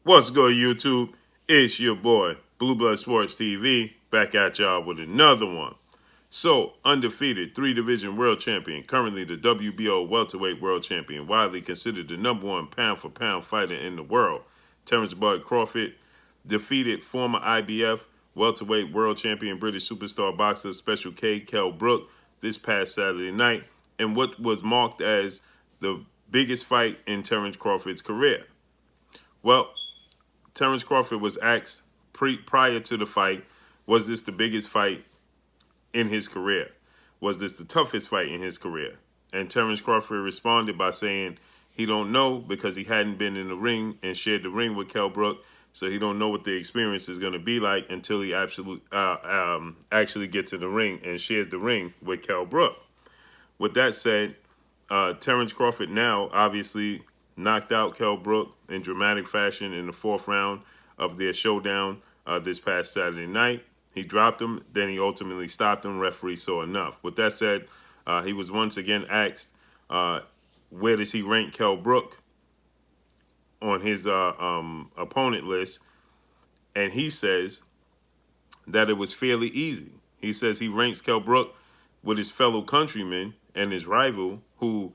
What's good, YouTube? It's your boy, Blue Blood Sports TV, back at y'all with another one. So, undefeated, three-division world champion, currently the WBO welterweight world champion, widely considered the #1 pound-for-pound fighter in the world, Terence Bud Crawford, defeated former IBF welterweight world champion British superstar boxer Special K Kell Brook this past Saturday night in what was marked as the biggest fight in Terence Crawford's career. Well, Terence Crawford was asked prior to the fight, was this the biggest fight in his career? Was this the toughest fight in his career? And Terence Crawford responded by saying he don't know because he hadn't been in the ring and shared the ring with Kell Brook, so he don't know what the experience is going to be like until he actually gets in the ring and shares the ring with Kell Brook. With that said, Terence Crawford now obviously knocked out Kell Brook in dramatic fashion in the fourth round of their showdown this past Saturday night. He dropped him, then he ultimately stopped him. Referee saw enough. With that said, he was once again asked, where does he rank Kell Brook on his opponent list? And he says that it was fairly easy. He says he ranks Kell Brook with his fellow countrymen and his rival, who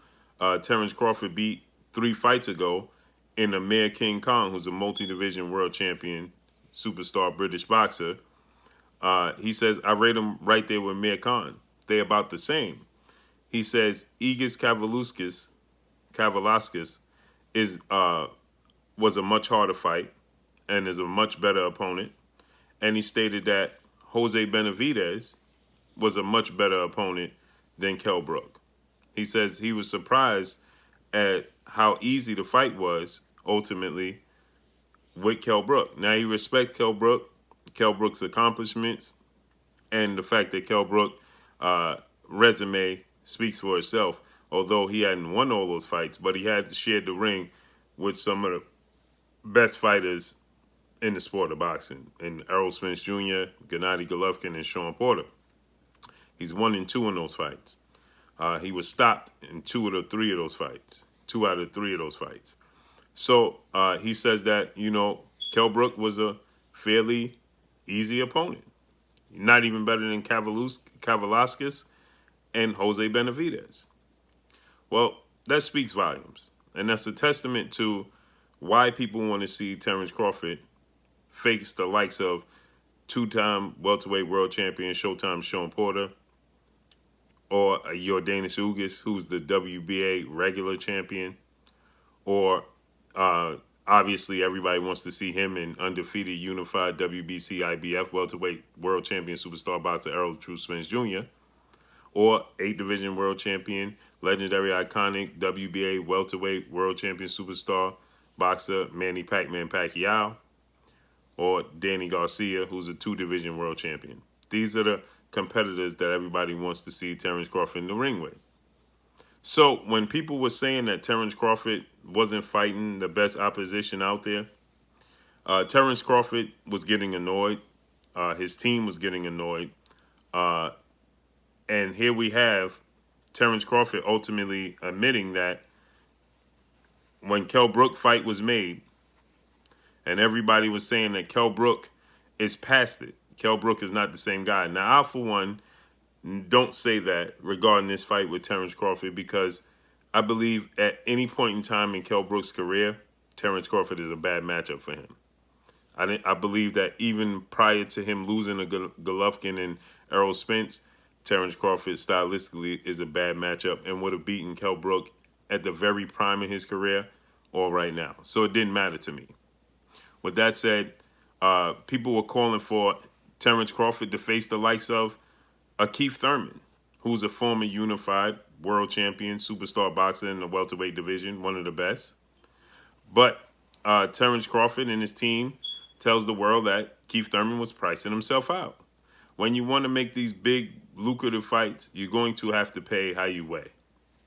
Terence Crawford beat 3 fights ago, in Amir King Khan, who's a multi-division world champion, superstar British boxer. He says, I rate him right there with Amir Khan. They're about the same. He says EGIDIJUS KAVALIAUSKAS was a much harder fight and is a much better opponent. And he stated that Jose Benavidez was a much better opponent than Kell Brook. He says he was surprised at how easy the fight was ultimately with Kell Brook. Now, he respects Kell Brook's accomplishments, and the fact that Kell Brook resume speaks for itself, although he hadn't won all those fights, but he had shared the ring with some of the best fighters in the sport of boxing, in Errol Spence Jr., Gennady Golovkin, and Sean Porter. He's 1-2 in those fights. He was stopped in 2 out of 3 of those fights. 2 out of 3 of those fights. So he says that, Kell Brook was a fairly easy opponent. Not even better than KAVALIAUSKAS and Jose Benavidez. Well, that speaks volumes. And that's a testament to why people want to see Terence Crawford face the likes of 2-time welterweight world champion Showtime Sean Porter, or EGIDIJUS Ugas, who's the WBA regular champion, or obviously everybody wants to see him in undefeated unified WBC IBF welterweight world champion superstar boxer Errol Spence Jr., or 8-division world champion, legendary iconic WBA welterweight world champion superstar boxer Manny Pac-Man Pacquiao, or Danny Garcia, who's a 2-division world champion. These are the competitors that everybody wants to see Terence Crawford in the ring with. So when people were saying that Terence Crawford wasn't fighting the best opposition out there, Terence Crawford was getting annoyed. His team was getting annoyed. And here we have Terence Crawford ultimately admitting that when Kell Brook fight was made, and everybody was saying that Kell Brook is past it. Kell Brook is not the same guy. Now, I, for one, don't say that regarding this fight with Terence Crawford, because I believe at any point in time in Kell Brook's career, Terence Crawford is a bad matchup for him. I believe that even prior to him losing to Golovkin and Errol Spence, Terence Crawford stylistically is a bad matchup and would have beaten Kell Brook at the very prime of his career or right now. So it didn't matter to me. With that said, people were calling for Terence Crawford to face the likes of Keith Thurman, who's a former unified world champion, superstar boxer in the welterweight division, one of the best. But Terence Crawford and his team tells the world that Keith Thurman was pricing himself out. When you want to make these big, lucrative fights, you're going to have to pay how you weigh.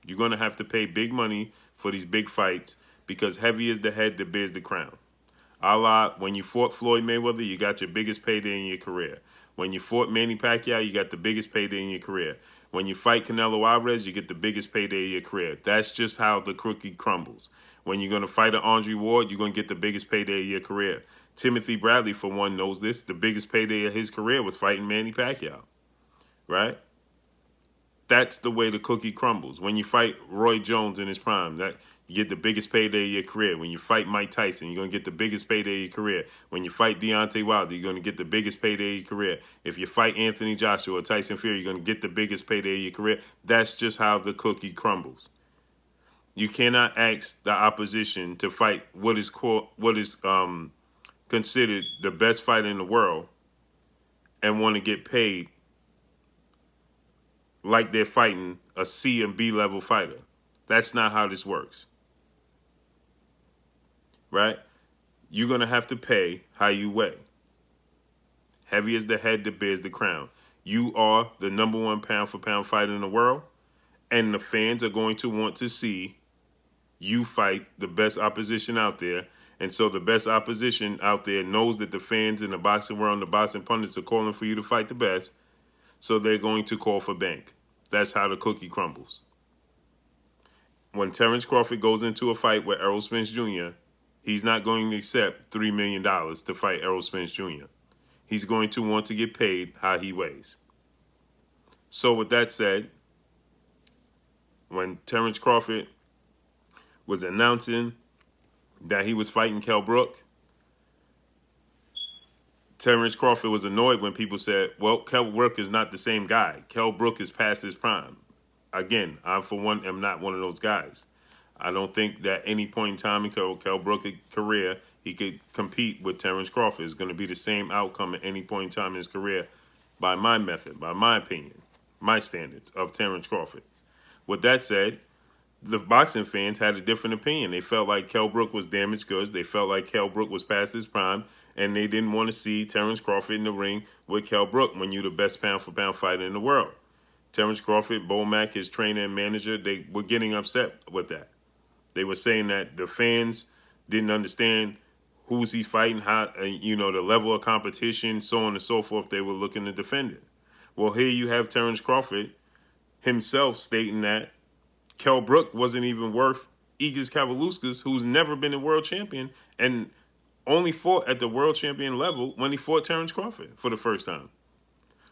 You're going to have to pay big money for these big fights, because heavy is the head that bears the crown. A la when you fought Floyd Mayweather, you got your biggest payday in your career. When you fought Manny Pacquiao, you got the biggest payday in your career. When you fight Canelo Alvarez, you get the biggest payday of your career. That's just how the cookie crumbles. When you're going to fight an Andre Ward, you're going to get the biggest payday of your career. Timothy Bradley, for one, knows this. The biggest payday of his career was fighting Manny Pacquiao, right? That's the way the cookie crumbles. When you fight Roy Jones in his prime, that you get the biggest payday of your career. When you fight Mike Tyson, you're going to get the biggest payday of your career. When you fight Deontay Wilder, you're going to get the biggest payday of your career. If you fight Anthony Joshua or Tyson Fury, you're going to get the biggest payday of your career. That's just how the cookie crumbles. You cannot ask the opposition to fight what is considered the best fighter in the world and want to get paid like they're fighting a C and B level fighter. That's not how this works. Right? You're going to have to pay how you weigh. Heavy is the head that bears the crown. You are the #1 pound for pound fighter in the world, and the fans are going to want to see you fight the best opposition out there. And so the best opposition out there knows that the fans in the boxing world and the boxing pundits are calling for you to fight the best. So they're going to call for bank. That's how the cookie crumbles. When Terence Crawford goes into a fight with Errol Spence Jr., he's not going to accept $3 million to fight Errol Spence Jr. He's going to want to get paid how he weighs. So with that said, when Terence Crawford was announcing that he was fighting Kell Brook, Terence Crawford was annoyed when people said, well, Kell Brook is not the same guy. Kell Brook is past his prime. Again, I, for one, am not one of those guys. I don't think that any point in time in Kell Brook's career, he could compete with Terence Crawford. It's going to be the same outcome at any point in time in his career by my method, by my opinion, my standards of Terence Crawford. With that said, the boxing fans had a different opinion. They felt like Kell Brook was damaged goods. They felt like Kell Brook was past his prime, and they didn't want to see Terence Crawford in the ring with Kell Brook when you're the best pound-for-pound fighter in the world. Terence Crawford, Bo Mack, his trainer and manager, they were getting upset with that. They were saying that the fans didn't understand who's he fighting, how, the level of competition, so on and so forth. They were looking to defend it. Well, here you have Terence Crawford himself stating that Kell Brook wasn't even worth EGIDIJUS KAVALIAUSKAS, who's never been a world champion and only fought at the world champion level when he fought Terence Crawford for the first time.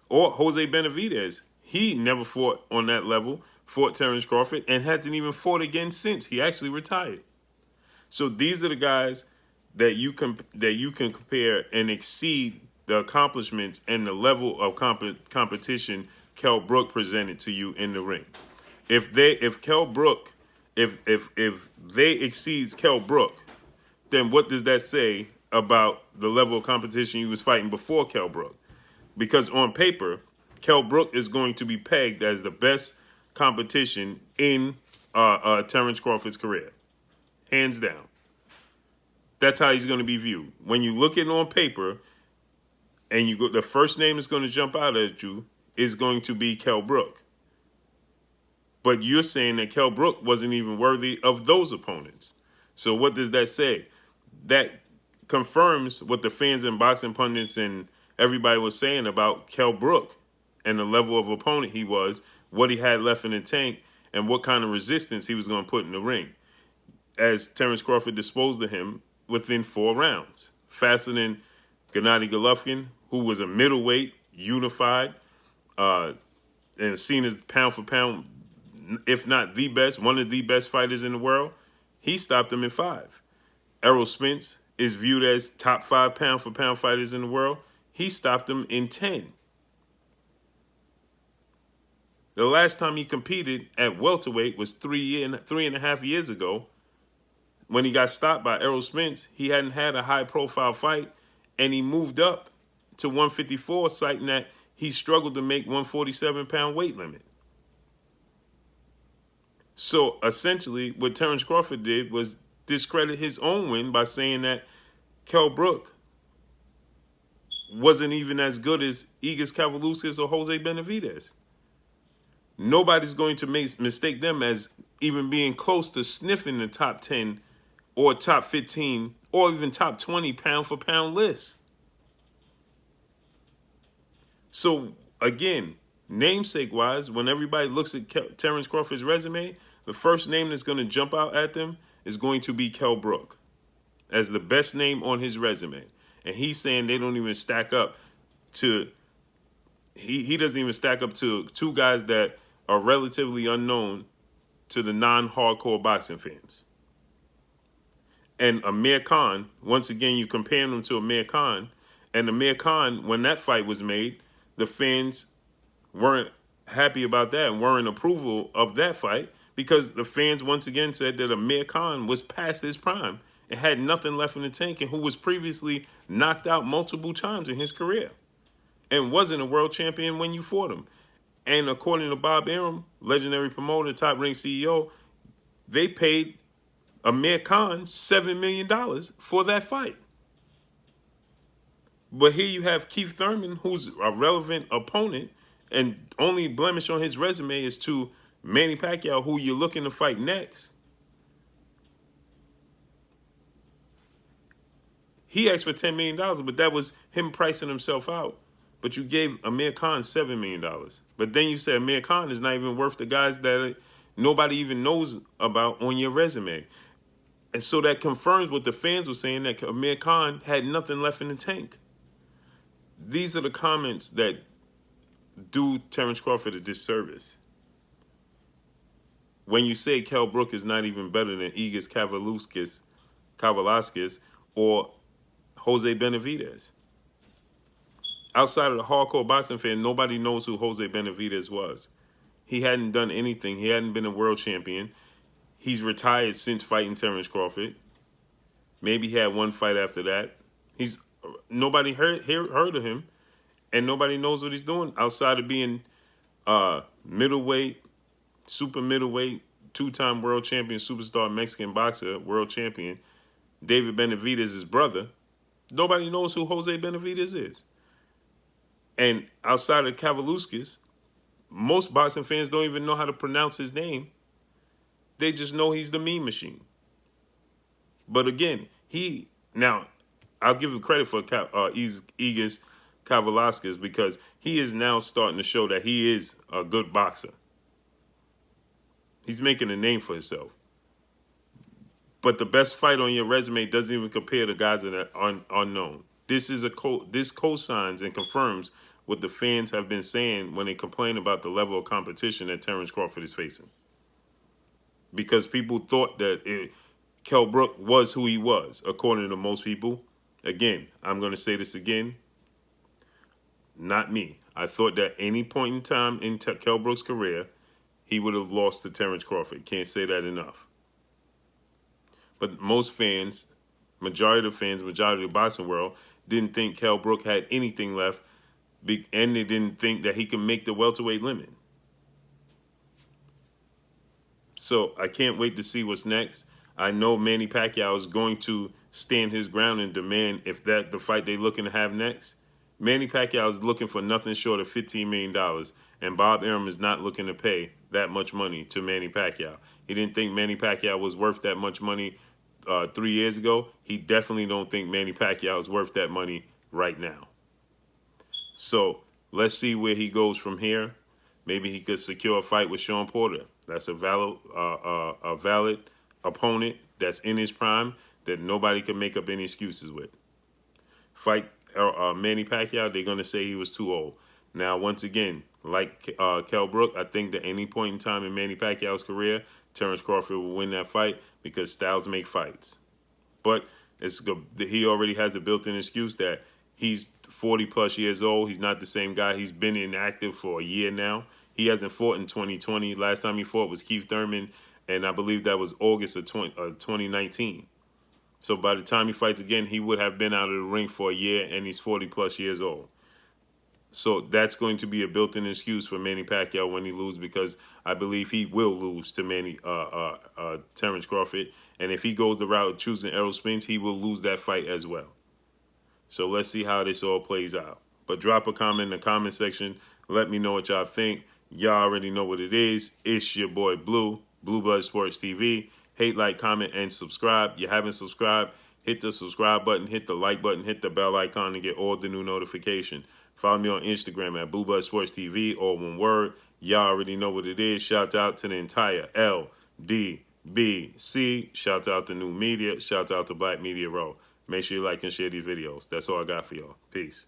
Or Jose Benavidez. He never fought on that level, fought Terence Crawford, and hasn't even fought again since. He actually retired. So these are the guys that you can compare and exceed the accomplishments and the level of competition Kell Brook presented to you in the ring. If they exceeds Kell Brook, then what does that say about the level of competition he was fighting before Kell Brook? Because on paper, Kell Brook is going to be pegged as the best competition in Terence Crawford's career, hands down. That's how he's going to be viewed. When you look at it on paper, and you go, the first name that's going to jump out at you is going to be Kell Brook. But you're saying that Kell Brook wasn't even worthy of those opponents. So what does that say? That confirms what the fans and boxing pundits and everybody was saying about Kell Brook and the level of opponent he was, what he had left in the tank, and what kind of resistance he was going to put in the ring. As Terence Crawford disposed of him within 4 rounds. Faster than Gennady Golovkin, who was a middleweight, unified, and seen as pound for pound, if not the best, one of the best fighters in the world. He stopped him in 5. Errol Spence is viewed as top 5 pound for pound fighters in the world. He stopped him in 10. The last time he competed at welterweight was 3.5 years ago. When he got stopped by Errol Spence, he hadn't had a high-profile fight, and he moved up to 154, citing that he struggled to make 147-pound weight limit. So essentially, what Terence Crawford did was discredit his own win by saying that Kell Brook wasn't even as good as EGIDIJUS KAVALIAUSKAS or Jose Benavidez. Nobody's going to mistake them as even being close to sniffing the top 10 or top 15 or even top 20 pound-for-pound list. So, again, namesake-wise, when everybody looks at Terence Crawford's resume, the first name that's going to jump out at them is going to be Kell Brook as the best name on his resume. And he's saying they don't even stack up to, he doesn't even stack up to two guys that are relatively unknown to the non-hardcore boxing fans. And Amir Khan, once again, you compare him to Amir Khan, and Amir Khan, when that fight was made, the fans weren't happy about that and weren't approval of that fight because the fans once again said that Amir Khan was past his prime and had nothing left in the tank, and who was previously knocked out multiple times in his career and wasn't a world champion when you fought him. And according to Bob Arum, legendary promoter, top ring CEO, they paid Amir Khan $7 million for that fight. But here you have Keith Thurman, who's a relevant opponent, and only blemish on his resume is to Manny Pacquiao, who you're looking to fight next. He asked for $10 million, but that was him pricing himself out. But you gave Amir Khan $7 million. But then you said Amir Khan is not even worth the guys that nobody even knows about on your resume. And so that confirms what the fans were saying, that Amir Khan had nothing left in the tank. These are the comments that do Terence Crawford a disservice. When you say Kell Brook is not even better than EGIDIJUS, KAVALIAUSKAS, or Jose Benavidez. Outside of the hardcore boxing fan, nobody knows who Jose Benavidez was. He hadn't done anything. He hadn't been a world champion. He's retired since fighting Terence Crawford. Maybe he had one fight after that. Nobody heard of him, and nobody knows what he's doing outside of being middleweight, super middleweight, two-time world champion, superstar Mexican boxer, world champion, David Benavidez's brother. Nobody knows who Jose Benavidez is. And outside of KAVALIAUSKAS, most boxing fans don't even know how to pronounce his name. They just know he's the meme machine. But again, now, I'll give him credit for EGIDIJUS KAVALIAUSKAS because he is now starting to show that he is a good boxer. He's making a name for himself. But the best fight on your resume doesn't even compare to guys that are unknown. This co-signs and confirms what the fans have been saying when they complain about the level of competition that Terence Crawford is facing. Because people thought that Kell Brook was who he was, according to most people. Again, I'm going to say this again. Not me. I thought that any point in time in Kell Brook's career, he would have lost to Terence Crawford. Can't say that enough. But most fans, majority of the boxing world, didn't think Kell Brook had anything left, and they didn't think that he could make the welterweight limit. So I can't wait to see what's next. I know Manny Pacquiao is going to stand his ground and demand if that the fight they're looking to have next. Manny Pacquiao is looking for nothing short of $15 million, and Bob Arum is not looking to pay that much money to Manny Pacquiao. He didn't think Manny Pacquiao was worth that much money 3 years ago. He definitely don't think Manny Pacquiao is worth that money right now. So let's see where he goes from here. Maybe he could secure a fight with Sean Porter. That's a valid opponent that's in his prime that nobody can make up any excuses with. Fight Manny Pacquiao, they're going to say he was too old. Now, once again, like Kell Brook, I think that any point in time in Manny Pacquiao's career, Terence Crawford will win that fight because styles make fights. But he already has a built-in excuse that he's 40-plus years old. He's not the same guy. He's been inactive for a year now. He hasn't fought in 2020. Last time he fought was Keith Thurman, and I believe that was August of 2019. So by the time he fights again, he would have been out of the ring for a year, and he's 40-plus years old. So that's going to be a built-in excuse for Manny Pacquiao when he loses, because I believe he will lose to Terence Crawford. And if he goes the route of choosing Errol Spence, he will lose that fight as well. So let's see how this all plays out. But drop a comment in the comment section. Let me know what y'all think. Y'all already know what it is. It's your boy Blue, Blue Blood Sports TV. Hate, like, comment, and subscribe. You haven't subscribed, hit the subscribe button, hit the like button, hit the bell icon to get all the new notifications. Follow me on Instagram at Blue Blood Sports TV, all one word. Y'all already know what it is. Shout out to the entire LDG B, C, shout out to New Media. Shout out to Black Media Row. Make sure you like and share these videos. That's all I got for y'all. Peace.